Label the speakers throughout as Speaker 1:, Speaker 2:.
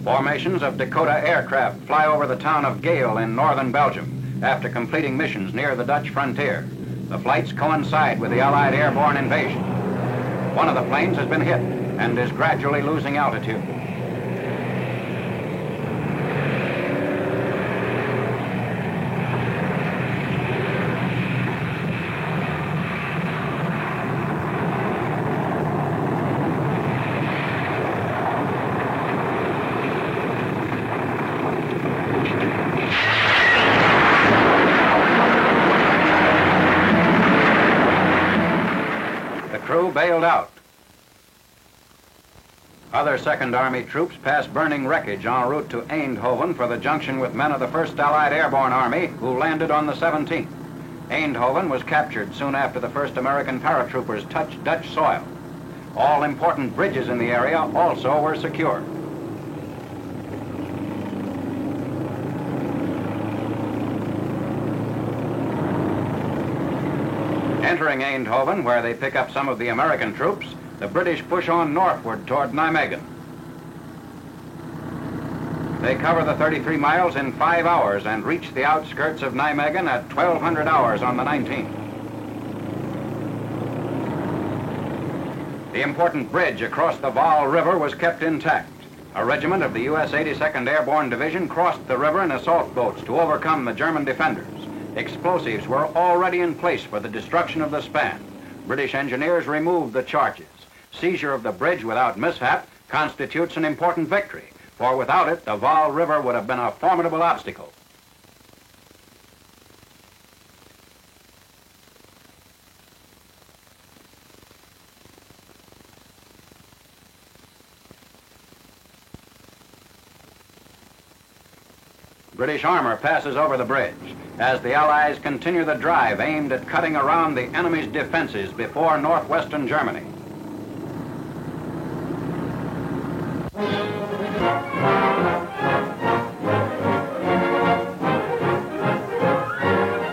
Speaker 1: Formations of Dakota aircraft fly over the town of Gale in northern Belgium after completing missions near the Dutch frontier. The flights coincide with the Allied airborne invasion. One of the planes has been hit and is gradually losing altitude. Crew bailed out. Other Second Army troops passed burning wreckage en route to Eindhoven for the junction with men of the 1st Allied Airborne Army, who landed on the 17th. Eindhoven was captured soon after the first American paratroopers touched Dutch soil. All important bridges in the area also were secured. Entering Eindhoven, where they pick up some of the American troops, the British push on northward toward Nijmegen. They cover the 33 miles in 5 hours and reach the outskirts of Nijmegen at 1200 hours on the 19th. The important bridge across the Vaal River was kept intact. A regiment of the U.S. 82nd Airborne Division crossed the river in assault boats to overcome the German defenders. Explosives were already in place for the destruction of the span. British engineers removed the charges. Seizure of the bridge without mishap constitutes an important victory, for without it, the Vaal River would have been a formidable obstacle. British armor passes over the bridge as the Allies continue the drive aimed at cutting around the enemy's defenses before northwestern Germany.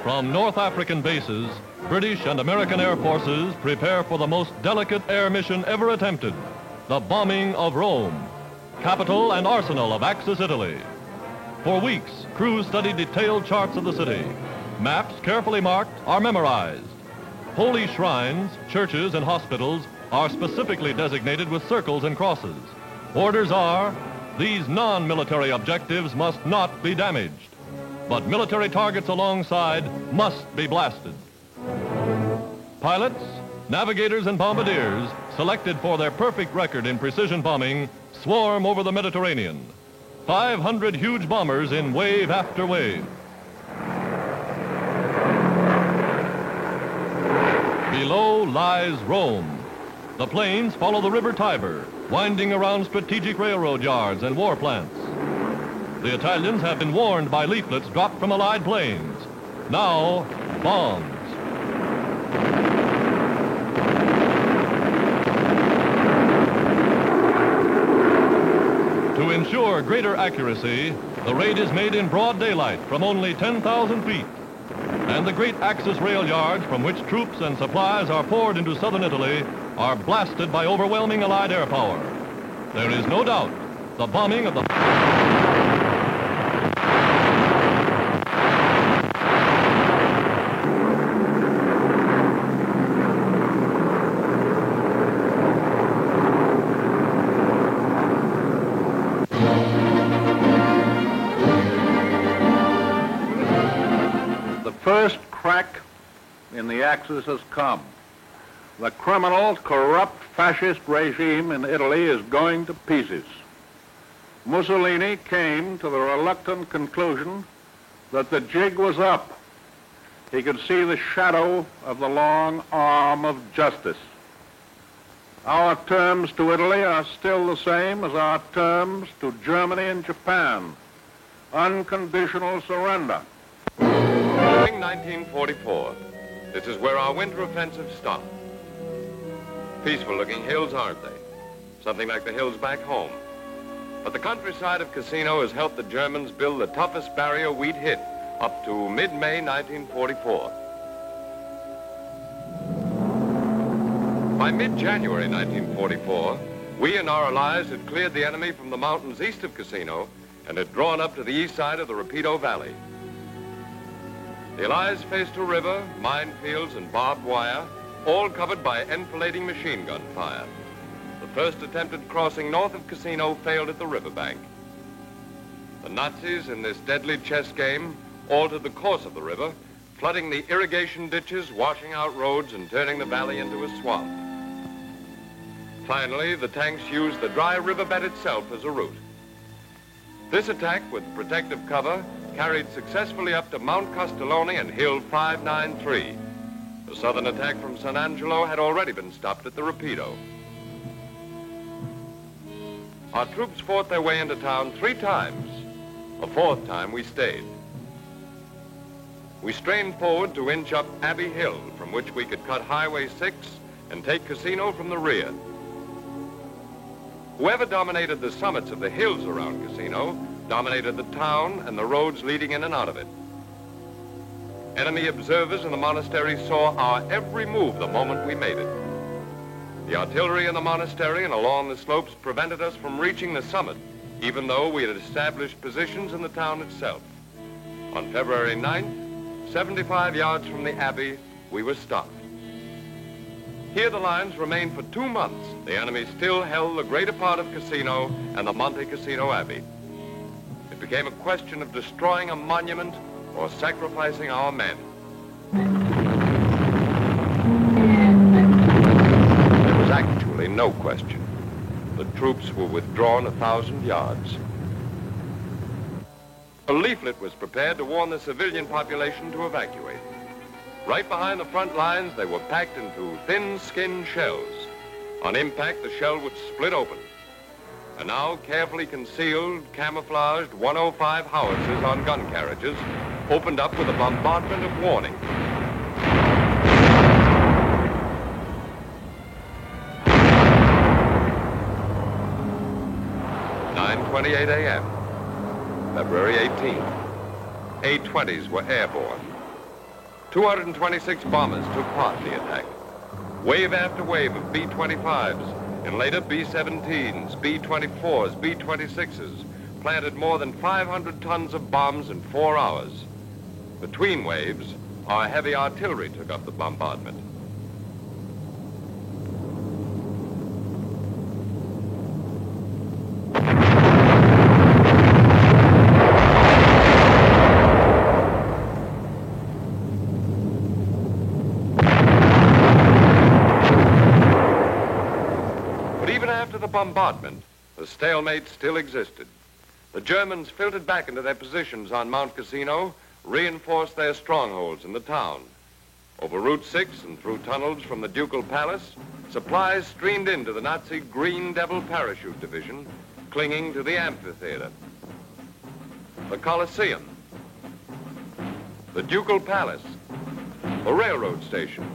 Speaker 2: From North African bases, British and American air forces prepare for the most delicate air mission ever attempted, the bombing of Rome, capital and arsenal of Axis Italy. For weeks, crews study detailed charts of the city. Maps carefully marked are memorized. Holy shrines, churches, and hospitals are specifically designated with circles and crosses. Orders are, these non-military objectives must not be damaged, but military targets alongside must be blasted. Pilots, navigators, and bombardiers, selected for their perfect record in precision bombing, swarm over the Mediterranean. 500 huge bombers in wave after wave. Below lies Rome. The planes follow the River Tiber, winding around strategic railroad yards and war plants. The Italians have been warned by leaflets dropped from Allied planes. Now, bombs. To ensure greater accuracy, the raid is made in broad daylight from only 10,000 feet. And the great Axis rail yards from which troops and supplies are poured into southern Italy are blasted by overwhelming Allied air power. There is no doubt the bombing of the...
Speaker 3: First crack in the Axis has come. The criminal, corrupt fascist regime in Italy is going to pieces. Mussolini came to the reluctant conclusion that the jig was up. He could see the shadow of the long arm of justice. Our terms to Italy are still the same as our terms to Germany and Japan. Unconditional surrender.
Speaker 4: Spring 1944. This is where our winter offensive stopped. Peaceful-looking hills, aren't they? Something like the hills back home. But the countryside of Cassino has helped the Germans build the toughest barrier we'd hit up to mid-May 1944. By mid-January 1944, We and our allies had cleared the enemy from the mountains east of Cassino and had drawn up to the east side of the Rapido Valley. The Allies faced a river, minefields, and barbed wire, all covered by enfilading machine gun fire. The first attempted crossing north of Cassino failed at the riverbank. The Nazis, in this deadly chess game, altered the course of the river, flooding the irrigation ditches, washing out roads, and turning the valley into a swamp. Finally, the tanks used the dry riverbed itself as a route. This attack, with protective cover, carried successfully up to Mount Castellone and Hill 593. The southern attack from San Angelo had already been stopped at the Rapido. Our troops fought their way into town 3 times. A 4th time we stayed. We strained forward to inch up Abbey Hill, from which we could cut Highway 6 and take Cassino from the rear. Whoever dominated the summits of the hills around Cassino dominated the town and the roads leading in and out of it. Enemy observers in the monastery saw our every move the moment we made it. The artillery in the monastery and along the slopes prevented us from reaching the summit, even though we had established positions in the town itself. On February 9th, 75 yards from the Abbey, we were stopped. Here the lines remained for 2 months. The enemy still held the greater part of Cassino and the Monte Cassino Abbey. It became a question of destroying a monument or sacrificing our men. There was actually no question. The troops were withdrawn 1,000 yards. A leaflet was prepared to warn the civilian population to evacuate. Right behind the front lines, they were packed into thin-skinned shells. On impact, the shell would split open. And now, carefully concealed, camouflaged 105 howitzers on gun carriages opened up with a bombardment of warning. "9:28 a.m., February 18th. A-20s were airborne. 226 bombers took part in the attack. Wave after wave of B-25s and later B-17s, B-24s, B-26s planted more than 500 tons of bombs in 4 hours. Between waves, our heavy artillery took up the bombardment. Bombardment, the stalemate still existed. The Germans filtered back into their positions on Mount Cassino, reinforced their strongholds in the town. Over Route 6 and through tunnels from the Ducal Palace, supplies streamed into the Nazi Green Devil Parachute Division, clinging to the amphitheater, the Colosseum, the Ducal Palace, the railroad station,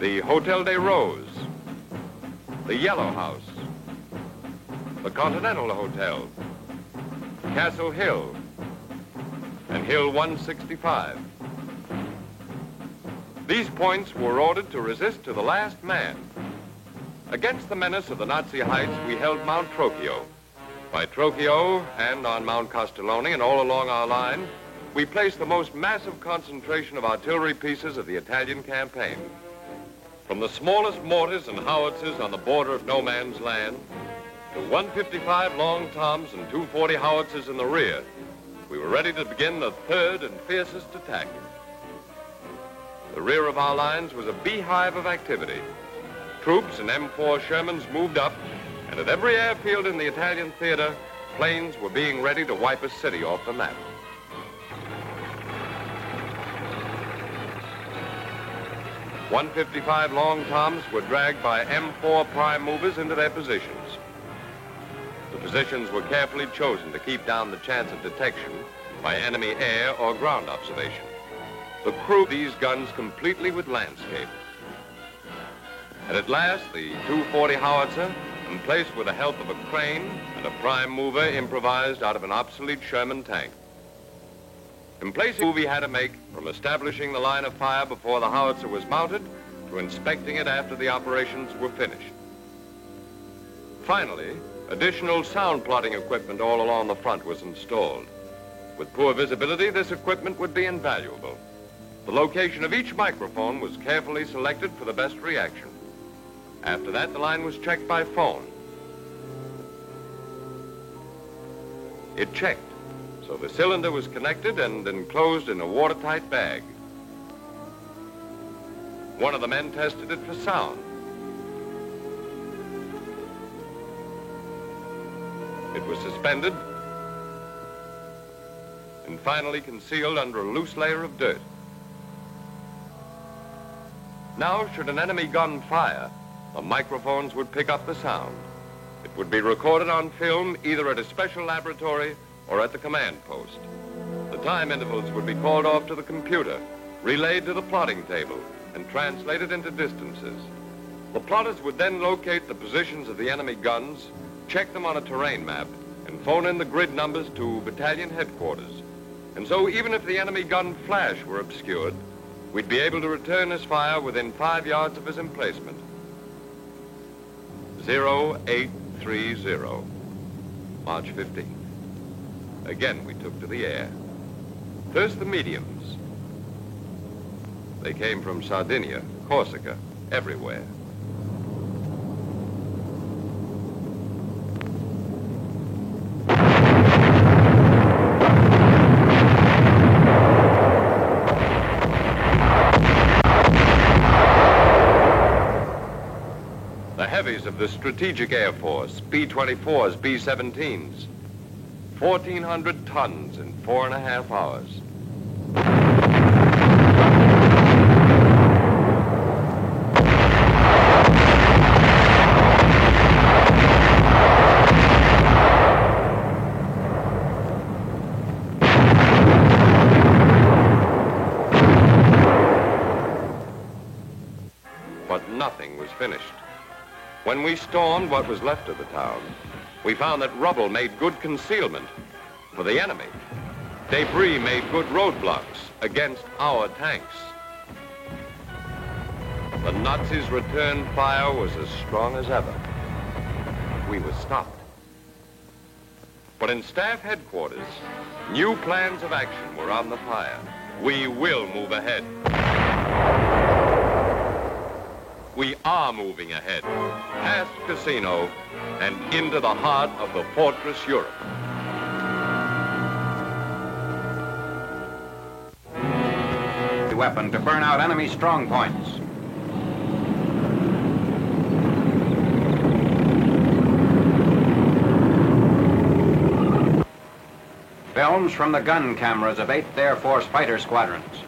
Speaker 4: the Hotel des Roses, the Yellow House, the Continental Hotel, Castle Hill, and Hill 165. These points were ordered to resist to the last man. Against the menace of the Nazi heights, we held Mount Trocchio. By Trocchio and on Mount Castellone and all along our line, we placed the most massive concentration of artillery pieces of the Italian campaign. From the smallest mortars and howitzers on the border of no man's land to 155 long toms and 240 howitzers in the rear, we were ready to begin the third and fiercest attack. The rear of our lines was a beehive of activity. Troops and M4 Shermans moved up, and at every airfield in the Italian theater, planes were being ready to wipe a city off the map. .155 long toms were dragged by M4 prime movers into their positions. The positions were carefully chosen to keep down the chance of detection by enemy air or ground observation. The crew these guns completely with landscape. And at last, the 240 howitzer, in place with the help of a crane and a prime mover improvised out of an obsolete Sherman tank. In place, the move he had to make from establishing the line of fire before the howitzer was mounted to inspecting it after the operations were finished. Finally, additional sound plotting equipment all along the front was installed. With poor visibility, this equipment would be invaluable. The location of each microphone was carefully selected for the best reaction. After that, the line was checked by phone. It checked, so the cylinder was connected and enclosed in a watertight bag. One of the men tested it for sound. It was suspended and finally concealed under a loose layer of dirt. Now, should an enemy gun fire, the microphones would pick up the sound. It would be recorded on film either at a special laboratory or at the command post. The time intervals would be called off to the computer, relayed to the plotting table, and translated into distances. The plotters would then locate the positions of the enemy guns, check them on a terrain map, and phone in the grid numbers to battalion headquarters. And so even if the enemy gun flash were obscured, we'd be able to return his fire within 5 yards of his emplacement. 0830, March 15th. Again, we took to the air. First, the mediums. They came from Sardinia, Corsica, everywhere. The heavies of the Strategic Air Force, B-24s, B-17s. 1,400 tons in 4.5 hours. But nothing was finished. When we stormed what was left of the town, we found that rubble made good concealment for the enemy. Debris made good roadblocks against our tanks. The Nazis' return fire was as strong as ever. We were stopped. But in staff headquarters, new plans of action were on the fire. We will move ahead. We are moving ahead, past Cassino and into the heart of the Fortress Europe.
Speaker 1: The weapon to burn out enemy strong points. Films from the gun cameras of 8th Air Force fighter squadrons.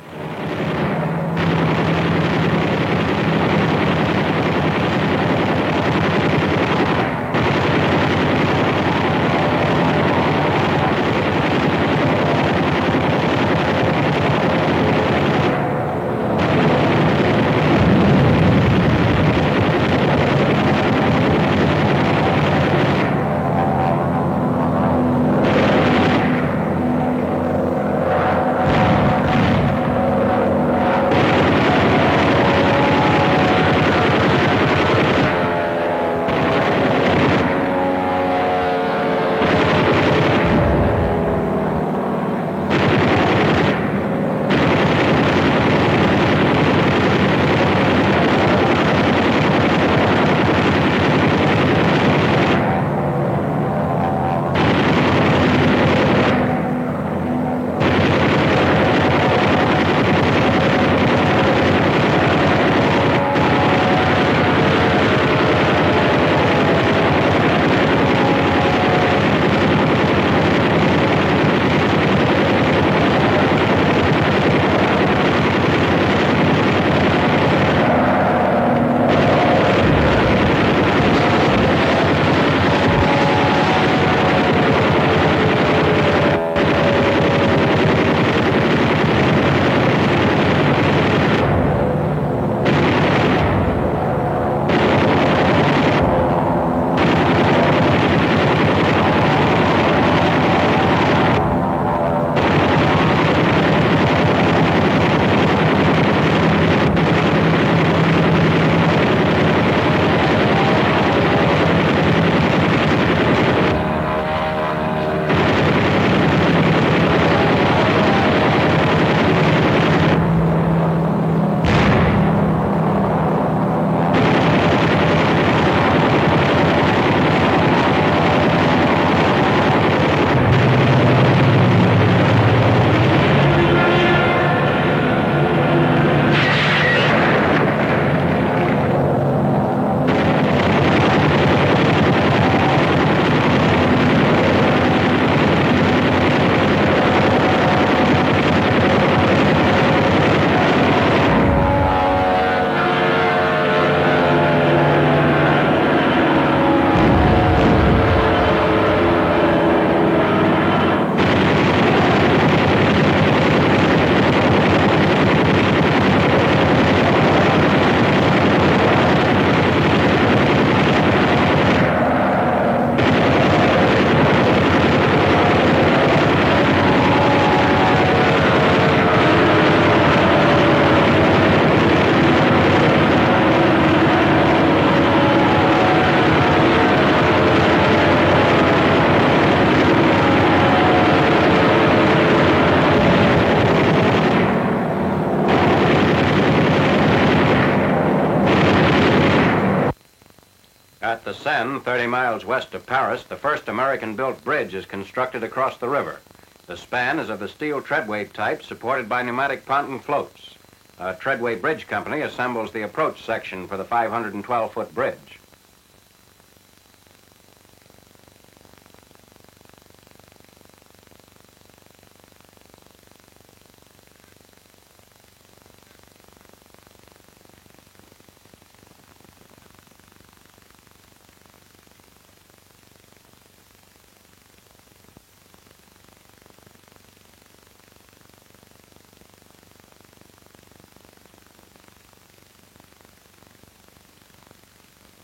Speaker 1: the Seine, 30 miles west of Paris, the first American-built bridge is constructed across the river. The span is of the steel treadway type, supported by pneumatic ponton floats. A Treadway Bridge Company assembles the approach section for the 512-foot bridge.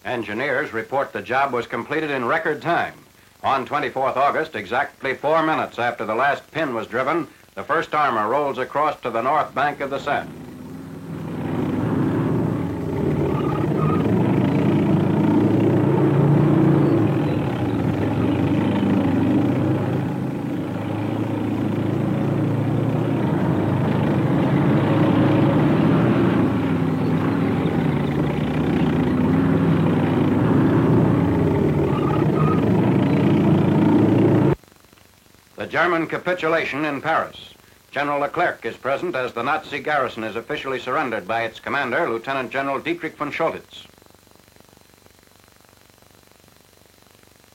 Speaker 1: Engineers report the job was completed in record time. On 24th August, exactly 4 minutes after the last pin was driven, the first armor rolls across to the north bank of the Seine. The German capitulation in Paris. General Leclerc is present as the Nazi garrison is officially surrendered by its commander, Lieutenant General Dietrich von Scholtitz.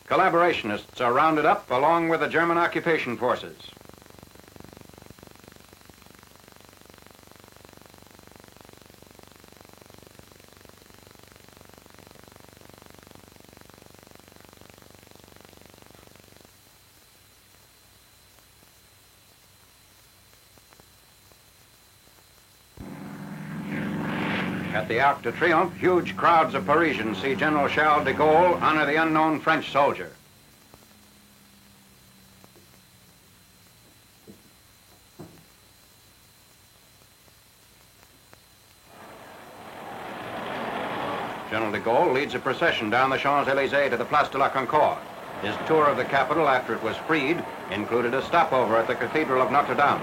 Speaker 1: Collaborationists are rounded up along with the German occupation forces. At the Arc de Triomphe, huge crowds of Parisians see General Charles de Gaulle honor the unknown French soldier. General de Gaulle leads a procession down the Champs-Élysées to the Place de la Concorde. His tour of the capital after it was freed included a stopover at the Cathedral of Notre Dame.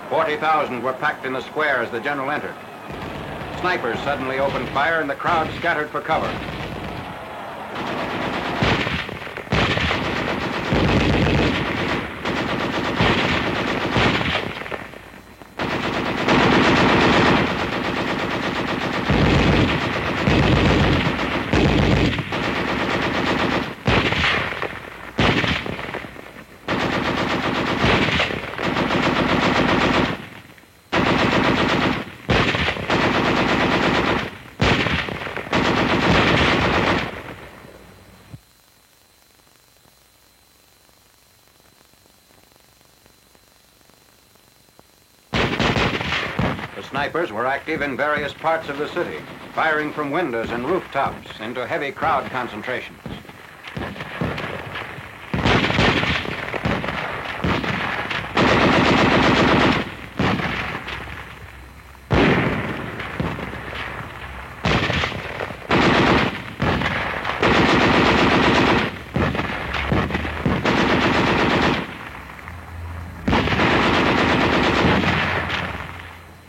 Speaker 1: 40,000 were packed in the square as the general entered. Snipers suddenly opened fire and the crowd scattered for cover. The snipers were active in various parts of the city, firing from windows and rooftops into heavy crowd concentrations.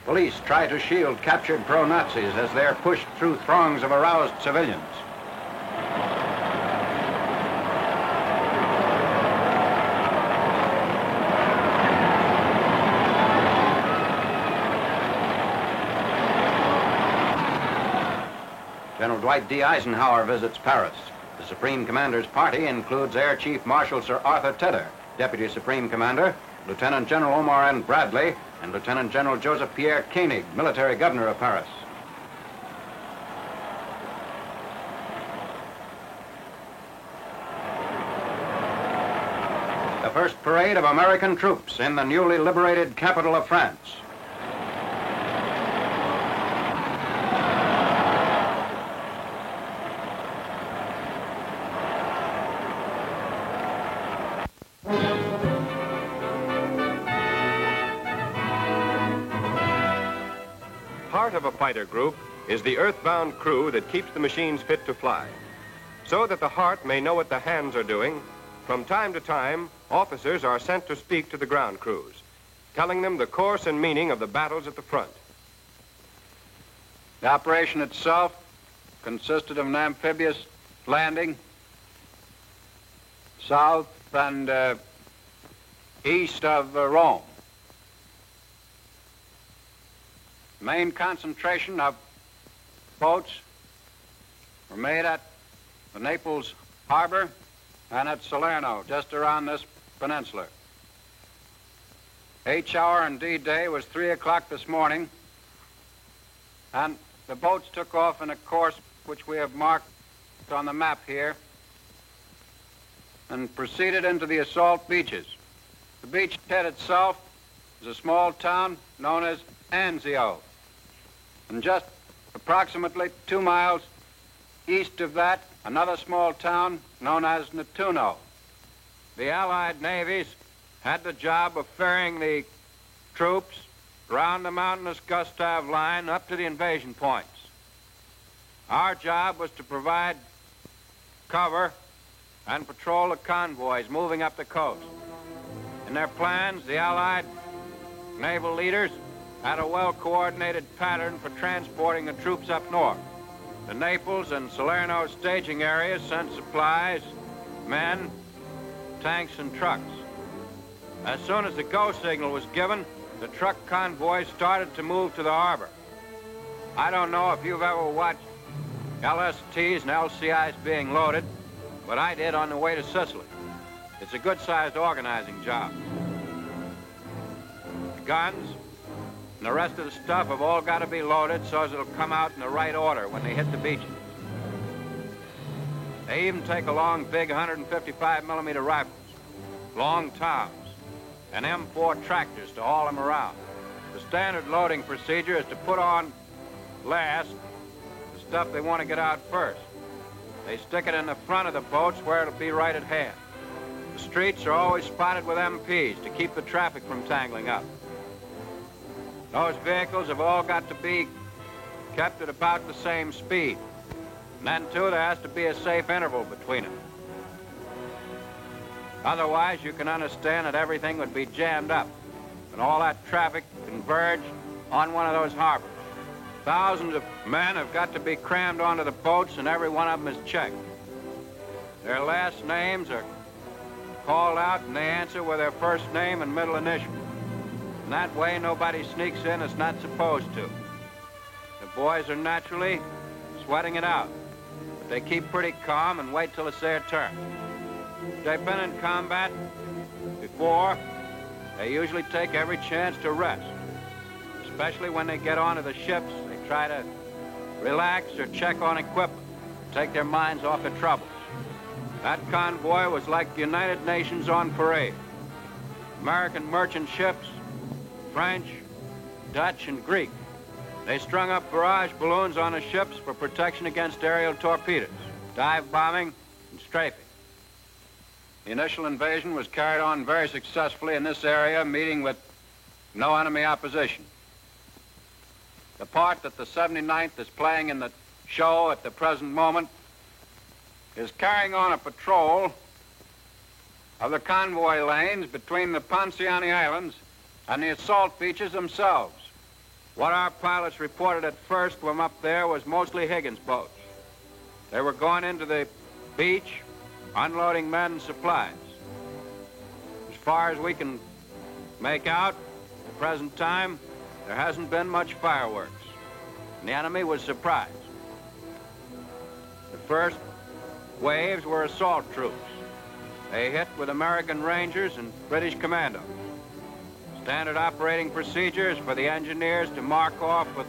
Speaker 1: Police try to shield captured pro-Nazis as they're pushed through throngs of aroused civilians. General Dwight D. Eisenhower visits Paris. The Supreme Commander's party includes Air Chief Marshal Sir Arthur Tedder, Deputy Supreme Commander, Lieutenant General Omar N. Bradley, and Lieutenant General Joseph Pierre Koenig, military governor of Paris. The first parade of American troops in the newly liberated capital of France.
Speaker 4: Part of a fighter group is the earthbound crew that keeps the machines fit to fly. So that the heart may know what the hands are doing, from time to time, officers are sent to speak to the ground crews, telling them the course and meaning of the battles at the front.
Speaker 3: The operation itself consisted of an amphibious
Speaker 1: landing south and east of Rome. Main concentration of boats were made at the Naples harbor and at Salerno, just around this peninsula. H hour and D-Day was 3 o'clock this morning, and the boats took off in a course which we have marked on the map here and proceeded into the assault beaches. The beachhead itself is a small town known as Anzio, and just approximately 2 miles east of that, another small town known as Nettuno. The Allied navies had the job of ferrying the troops around the mountainous Gustav Line up to the invasion points. Our job was to provide cover and patrol the convoys moving up the coast. In their plans, the Allied naval leaders had a well-coordinated pattern for transporting the troops up north. The Naples and Salerno staging areas sent supplies, men, tanks, and trucks. As soon as the go signal was given, the truck convoys started to move to the harbor. I don't know if you've ever watched LSTs and LCIs being loaded, but I did on the way to Sicily. It's a good-sized organizing job. The guns and the rest of the stuff have all got to be loaded so as it'll come out in the right order when they hit the beaches. They even take along big 155mm rifles, long toms, and M4 tractors to haul them around. The standard loading procedure is to put on last the stuff they want to get out first. They stick it in the front of the boats where it'll be right at hand. The streets are always spotted with MPs to keep the traffic from tangling up. Those vehicles have all got to be kept at about the same speed. And then, too, there has to be a safe interval between them. Otherwise, you can understand that everything would be jammed up and all that traffic converge on one of those harbors. Thousands of men have got to be crammed onto the boats, and every one of them is checked. Their last names are called out, and they answer with their first name and middle initial. And that way, nobody sneaks in that's not supposed to. The boys are naturally sweating it out, but they keep pretty calm and wait till it's their turn. If they've been in combat before, they usually take every chance to rest. Especially when they get onto the ships, they try to relax or check on equipment, take their minds off the troubles. That convoy was like the United Nations on parade. American merchant ships, French, Dutch, and Greek. They strung up barrage balloons on the ships for protection against aerial torpedoes, dive bombing, and strafing. The initial invasion was carried on very successfully in this area, meeting with no enemy opposition. The part that the 79th is playing in the show at the present moment is carrying on a patrol of the convoy lanes between the Ponciani Islands and the assault beaches themselves. What our pilots reported at first from up there was mostly Higgins boats. They were going into the beach, unloading men and supplies. As far as we can make out, at the present time, there hasn't been much fireworks, and the enemy was surprised. The first waves were assault troops. They hit with American Rangers and British Commandos. Standard operating procedures for the engineers to mark off with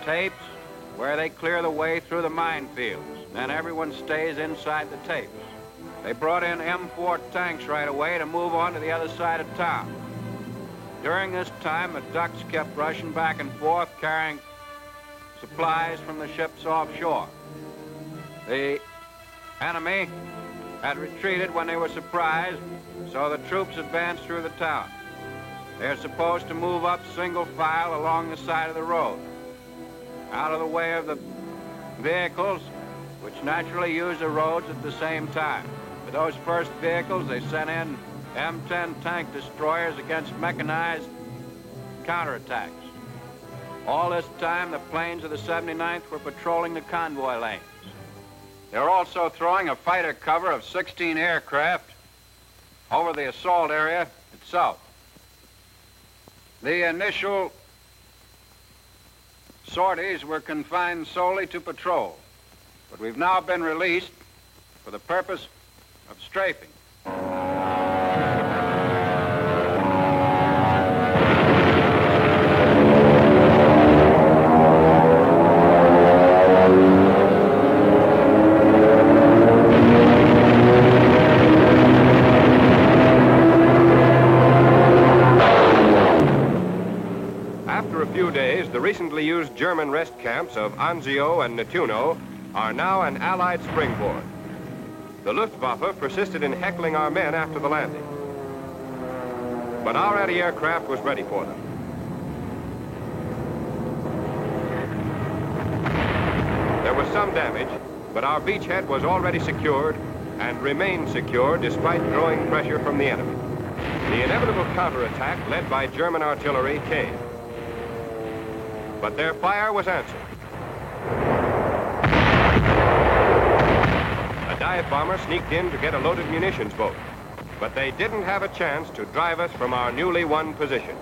Speaker 1: tapes where they clear the way through the minefields. Then everyone stays inside the tapes. They brought in M4 tanks right away to move on to the other side of town. During this time, the ducks kept rushing back and forth, carrying supplies from the ships offshore. The enemy had retreated when they were surprised, so the troops advanced through the town. They're supposed to move up single file along the side of the road, out of the way of the vehicles, which naturally use the roads at the same time. For those first vehicles, they sent in M10 tank destroyers against mechanized counterattacks. All this time, the planes of the 79th were patrolling the convoy lanes. They're also throwing a fighter cover of 16 aircraft over the assault area itself. The initial sorties were confined solely to patrol, but we've now been released for the purpose of strafing.
Speaker 4: After a few days, the recently used German rest camps of Anzio and Nettuno are now an Allied springboard. The Luftwaffe persisted in heckling our men after the landing, but our anti-aircraft was ready for them. There was some damage, but our beachhead was already secured and remained secure despite growing pressure from the enemy. The inevitable counterattack led by German artillery came, but their fire was answered. A dive bomber sneaked in to get a loaded munitions boat, but they didn't have a chance to drive us from our newly won position.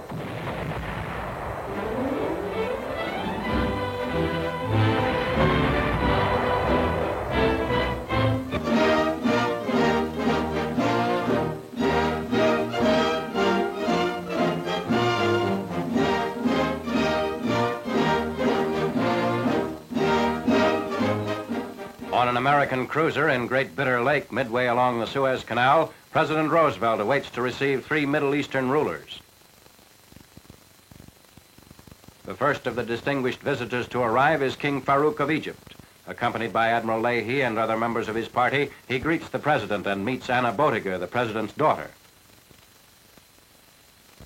Speaker 1: On an American cruiser in Great Bitter Lake, midway along the Suez Canal, President Roosevelt awaits to receive 3 Middle Eastern rulers. The first of the distinguished visitors to arrive is King Farouk of Egypt. Accompanied by Admiral Leahy and other members of his party, he greets the president and meets Anna Botiger, the president's daughter.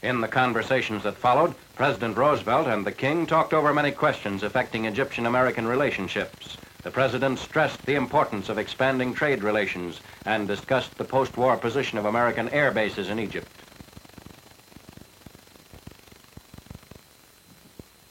Speaker 1: In the conversations that followed, President Roosevelt and the king talked over many questions affecting Egyptian-American relationships. The president stressed the importance of expanding trade relations and discussed the post-war position of American air bases in Egypt.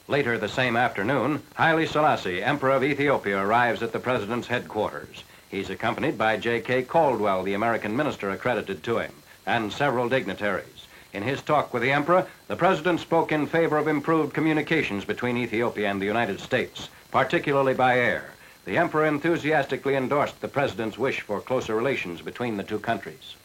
Speaker 1: Later the same afternoon, Haile Selassie, Emperor of Ethiopia, arrives at the president's headquarters. He's accompanied by J.K. Caldwell, the American minister accredited to him, and several dignitaries. In his talk with the emperor, the president spoke in favor of improved communications between Ethiopia and the United States, particularly by air. The emperor enthusiastically endorsed the president's wish for closer relations between the two countries.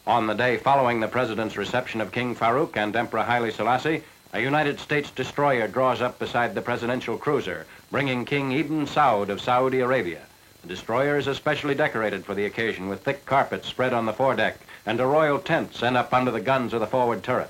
Speaker 1: On the day following the president's reception of King Farouk and Emperor Haile Selassie, a United States destroyer draws up beside the presidential cruiser, bringing King Ibn Saud of Saudi Arabia. The destroyer is especially decorated for the occasion with thick carpets spread on the foredeck and a royal tent sent up under the guns of the forward turret.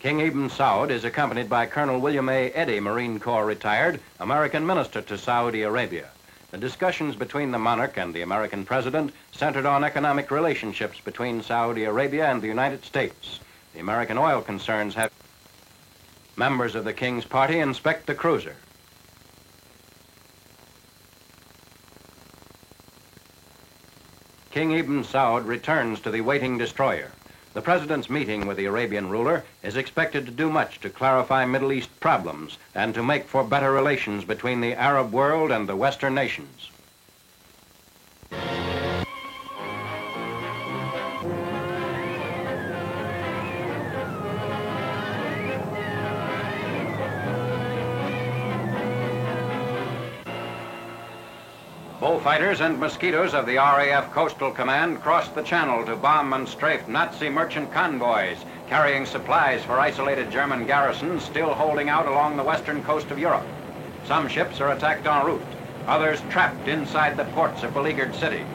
Speaker 1: King Ibn Saud is accompanied by Colonel William A. Eddy, Marine Corps retired, American minister to Saudi Arabia. The discussions between the monarch and the American president centered on economic relationships between Saudi Arabia and the United States. The American oil concerns have members of the king's party inspect the cruiser. King Ibn Saud returns to the waiting destroyer. The president's meeting with the Arabian ruler is expected to do much to clarify Middle East problems and to make for better relations between the Arab world and the Western nations. Bullfighters and mosquitoes of the RAF Coastal Command crossed the channel to bomb and strafe Nazi merchant convoys carrying supplies for isolated German garrisons still holding out along the western coast of Europe. Some ships are attacked en route, others trapped inside the ports of beleaguered cities.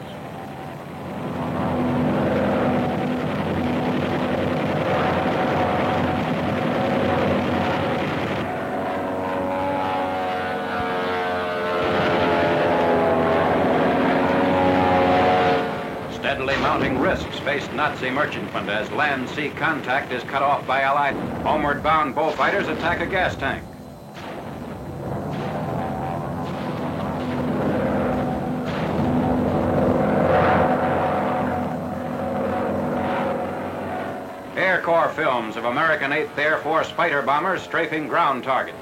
Speaker 1: Steadily mounting risks faced Nazi merchantmen as land-sea contact is cut off by Allied. Homeward-bound bullfighters attack a gas tank. Air Corps films of American 8th Air Force fighter bombers strafing ground targets.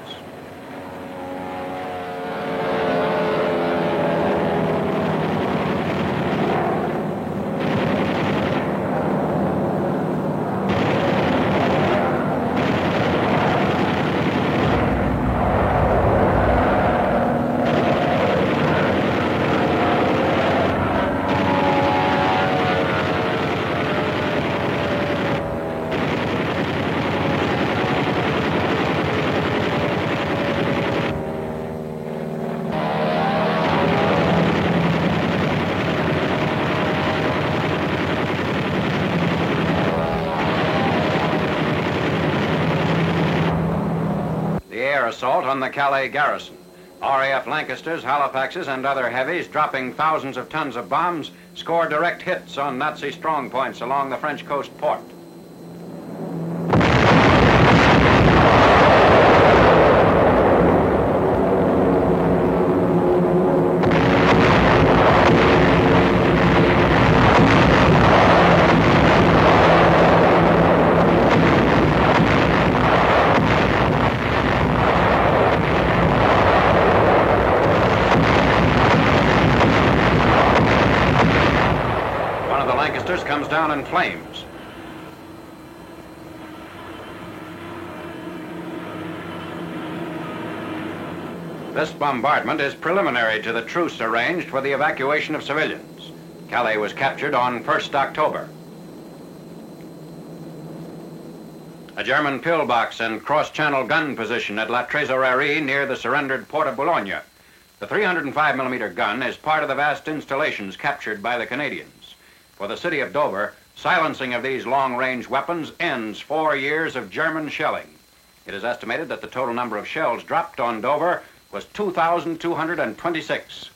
Speaker 1: Assault on the Calais garrison. RAF Lancasters, Halifaxes, and other heavies, dropping thousands of tons of bombs, score direct hits on Nazi strongpoints along the French coast port. Comes down in flames. This bombardment is preliminary to the truce arranged for the evacuation of civilians. Calais was captured on 1st October. A German pillbox and cross-channel gun position at La Trésorerie near the surrendered port of Boulogne. The 305mm gun is part of the vast installations captured by the Canadians. For the city of Dover, silencing of these long-range weapons ends 4 years of German shelling. It is estimated that the total number of shells dropped on Dover was 2,226.